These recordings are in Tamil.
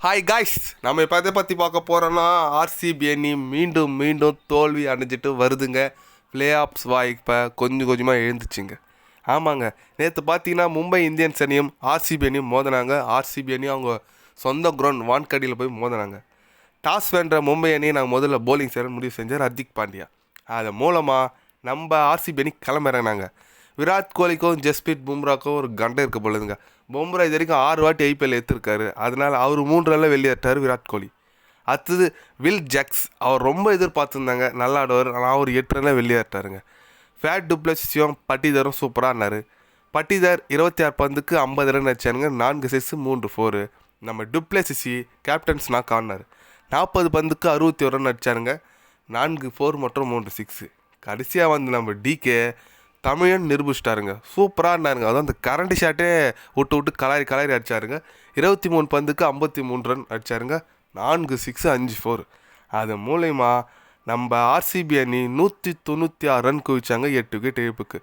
ஹாய் காய்ஸ், நம்ம இப்போ எதை பற்றி பார்க்க போகிறோன்னா ஆர்சிபி அணி மீண்டும் மீண்டும் தோல்வி அடைஞ்சிட்டு வருதுங்க. பிளே ஆஃப்ஸ் வாய்ப்பை கொஞ்சம் கொஞ்சமாக எழுந்துச்சுங்க. ஆமாங்க, நேற்று பார்த்தீங்கன்னா மும்பை இந்தியன்ஸ் அணியும் ஆர்சிபி அணியும் மோதினாங்க. ஆர்சிபி அணியும் அவங்க சொந்த கிரவுண்ட் வான்கடியில் போய் மோதினாங்க. டாஸ் வென்ற மும்பை அணியை நாங்கள் முதல்ல போலிங் செய்ய முடிவு செஞ்சார் ஹர்திக் பாண்டியா. அது மூலமாக நம்ம ஆர்சிபி அணி கிளம்பிறங்கினாங்க. விராட் கோலிக்கும் ஜஸ்பிரீத் பும்ராக்கும் ஒரு கண்டை இருக்க போலுதுங்க. பும்ரா இது வரைக்கும் 6 வாட்டி ஐபிஎல் எடுத்திருக்காரு. அதனால் அவர் 3 ரனில் வெளியேற்றார் விராட் கோலி. அடுத்தது வில் ஜாக்ஸ், அவர் ரொம்ப எதிர்பார்த்துருந்தாங்க, நல்லா ஆடுவார். ஆனால் அவர் 8 ரனில் வெளியேற்றாருங்க. ஃபேட் டு பிளஸியும் பட்டிதரும் சூப்பராக ஆனார். பட்டிதர் 26 பந்துக்கு 50 ரன் அடிச்சாருங்க. 4 6 3 4. நம்ம டுப்ளேசிசி கேப்டன்ஸ் நாக் ஆனார். 40 பந்துக்கு 61 ரன் அடிச்சாருங்க. 4 4 மற்றும் 3 6. கடைசியாக வந்து நம்ம டிகே தமிழன் நிரூபிச்சிட்டாருங்க. சூப்பராக இருந்தாருங்க. அதுவும் அந்த கரண்ட் ஷாட்டே விட்டு கலாரி அடித்தாருங்க. 23 பந்துக்கு 53 ரன் அடித்தாருங்க. 4 6 5 4. அது மூலயமா நம்ம ஆர்சிபி அணி 196 ரன் குவிச்சாங்க 8 விக்கெட் இழப்புக்கு.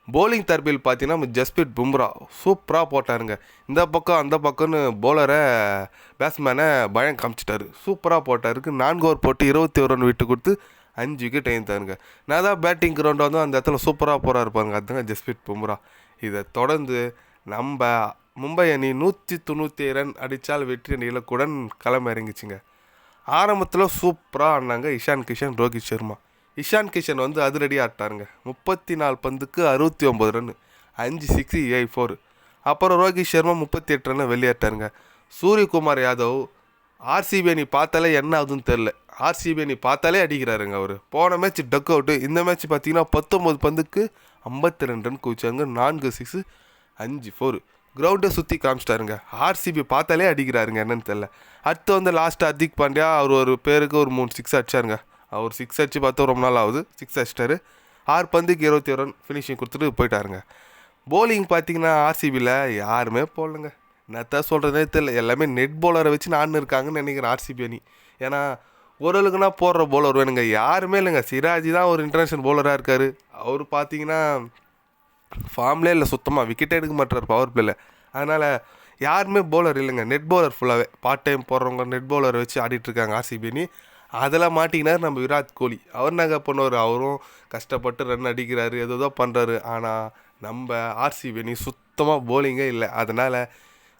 போலிங் தரப்பில் பார்த்தீங்கன்னா நம்ம ஜஸ்பிரீத் பும்ரா சூப்பராக போட்டாருங்க. இந்த பக்கம் அந்த பக்கம்னு போலரை பேட்ஸ்மேனை பயம் காமிச்சிட்டாரு. சூப்பராக போட்டாருக்கு. 4 ஓவர் போட்டு 21 ரன் விட்டு கொடுத்து 5 விக்கெட் எழுந்தாருங்க. நான் தான் பேட்டிங் கிரவுண்ட் வந்து அந்த இடத்துல சூப்பராக போகிறாரு பாருங்க. அதுதாங்க ஜஸ்பிரீத் பும்ரா. இதை தொடர்ந்து நம்ம மும்பை அணி 197 ரன் அடித்தால் வெற்றி இலக்குடன் களம் இறங்கிச்சுங்க. ஆரம்பத்தில் சூப்பராக ஆடினாங்க இஷான் கிஷன், ரோஹித் சர்மா. இஷான் கிஷன் வந்து அதிரடி ஆட்டாருங்க. 34 பந்துக்கு 69 ரன், 5 6 7 4. அப்புறம் ரோஹித் சர்மா 38 ரன் வெளியேற்றாருங்க. சூரியகுமார் யாதவ் ஆர்சிபி அணி பார்த்தாலே என்ன ஆகுதுன்னு தெரில. ஆர்சிபி அணி பார்த்தாலே அடிக்கிறாருங்க அவர். போன மேட்ச் டக் அவுட்டு. இந்த மேட்ச் பார்த்தீங்கன்னா 19 பந்துக்கு 52 ரன் குவிச்சாங்க. 4 6 5 4. கிரவுண்டை சுற்றி காமிச்சிட்டாருங்க. ஆர்சிபி பார்த்தாலே அடிக்கிறாருங்க, என்னன்னு தெரில. அடுத்து வந்து லாஸ்ட்டு ஹர்திக் பாண்டியா அவர் ஒரு பேருக்கு ஒரு 3 6 அடிச்சாருங்க. அவர் 6 அடிச்சு பார்த்தா ரொம்ப நாள் ஆகுது. 6 அடிச்சிட்டாரு. 6 பந்துக்கு 21 ரன் ஃபினிஷிங் கொடுத்துட்டு போயிட்டாருங்க. போலிங் பார்த்தீங்கன்னா ஆர்சிபியில் யாருமே போடலங்க. என்னத்தான் சொல்கிறதே தெரியல. எல்லாமே நெட் போலரை வச்சு நான் இருக்காங்கன்னு நினைக்கிறேன் ஆர்சிபி அணி. ஏன்னா ஓரளவுக்குனா போடுற போலர் வேணுங்க. யாருமே இல்லைங்க. சிராஜி தான் ஒரு இன்டர்நேஷ்னல் போலராக இருக்கார். அவர் பார்த்தீங்கன்னா ஃபார்ம்லே இல்லை, சுத்தமாக விக்கெட்டே எடுக்க மாட்டார் பவர் பிளேயில். அதனால் யாருமே போலர் இல்லைங்க. நெட் போலர் ஃபுல்லாகவே பார்ட் டைம் போடுறவங்க நெட் போலரை வச்சு ஆடிட்டுருக்காங்க ஆர்சிபி அணி. அதெல்லாம் மாட்டிக்கினார் நம்ம விராட் கோலி. அவர் நாங்கள் பண்ணுவார். அவரும் கஷ்டப்பட்டு ரன் அடிக்கிறாரு, ஏதோ பண்ணுறாரு. ஆனால் நம்ம ஆர்சிபி அணி சுத்தமாக போலிங்கே இல்லை. அதனால்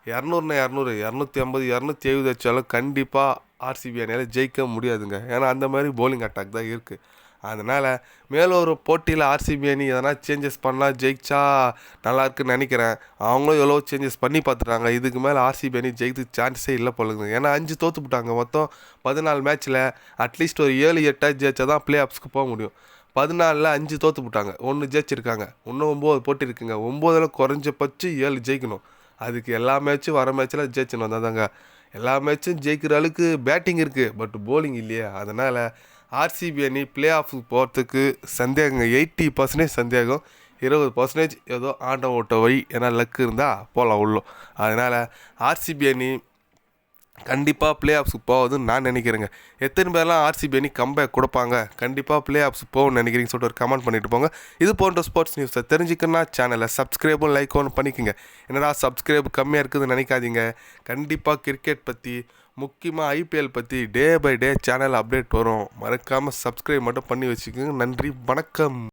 200 250 270 வச்சாலும் கண்டிப்பாக ஆர்சிபி அணியால் ஜெயிக்க முடியாதுங்க. ஏன்னா அந்த மாதிரி போலிங் அட்டாக் தான் இருக்குது. அதனால் மேலும் ஒரு போட்டியில் ஆர்சிபி அணி எதனா சேஞ்சஸ் பண்ணலாம், ஜெயிச்சா நல்லாயிருக்குன்னு நினைக்கிறேன். அவங்களும் எவ்வளோ சேஞ்சஸ் பண்ணி பார்த்துட்டாங்க. இதுக்கு மேலே ஆர்சிபி அணி ஜெயிக்கிறதுக்கு சான்ஸே இல்லை போலுங்க. ஏன்னா 5 தோற்றுப்பிட்டாங்க. மொத்தம் 14 மேட்ச்சில் அட்லீஸ்ட் ஒரு 7 8 ஜெயிச்சா தான் பிளே ஆஃப்ஸ்க்கு போக முடியும். 14ல் 5 தோற்றுப்பிட்டாங்க, 1 ஜெயிச்சிருக்காங்க. இன்னும் 9 போட்டி இருக்குங்க. 9ல் குறைஞ்சபட்சம் 7 ஜெயிக்கணும். அதுக்கு எல்லா மேட்சும் வர மேட்ச்சில் ஜெயிச்சுன்னு வந்தால் தாங்க. எல்லா மேட்சும் ஜெயிக்கிற அளவுக்கு பேட்டிங் இருக்குது, பட் போலிங் இல்லையே. அதனால் ஆர்சிபி அணி பிளே ஆஃபுக்கு போகிறதுக்கு சந்தேகங்க. 80% சந்தேகம், 20% ஏதோ ஆண்டம் ஓட்ட வை. ஏன்னா லக்கு இருந்தால் போகலாம் உள்ளோ. அதனால் ஆர்சிபி அணி கண்டிப்பாக பிளே ஆஃப்ஸுக்கு போகுதுன்னு நான் நினைக்கிறேங்க. எத்தனை பேர்லாம் ஆர்சிபி அணி கம்பேக் கொடுப்பாங்க, கண்டிப்பாக பிளே ஆஃப்ஸுக்கு போகணும்னு நினைக்கிறீங்கன்னு சொல்லிட்டு ஒரு கமெண்ட் பண்ணிட்டு போங்க. இது போன்ற ஸ்போர்ட்ஸ் நியூஸை தெரிஞ்சுக்கணுன்னா சேனலை சப்ஸ்கிரைபும் லைக்கும் பண்ணிக்கோங்க. என்னடா சப்ஸ்கிரைப் கம்மியாக இருக்குதுன்னு நினைக்காதீங்க. கண்டிப்பாக கிரிக்கெட் பற்றி, முக்கியமாக ஐபிஎல் பற்றி day by day channel update வரும். மறக்காமல் சப்ஸ்கிரைப் மட்டும் பண்ணி வச்சுக்கோங்க. நன்றி, வணக்கம்.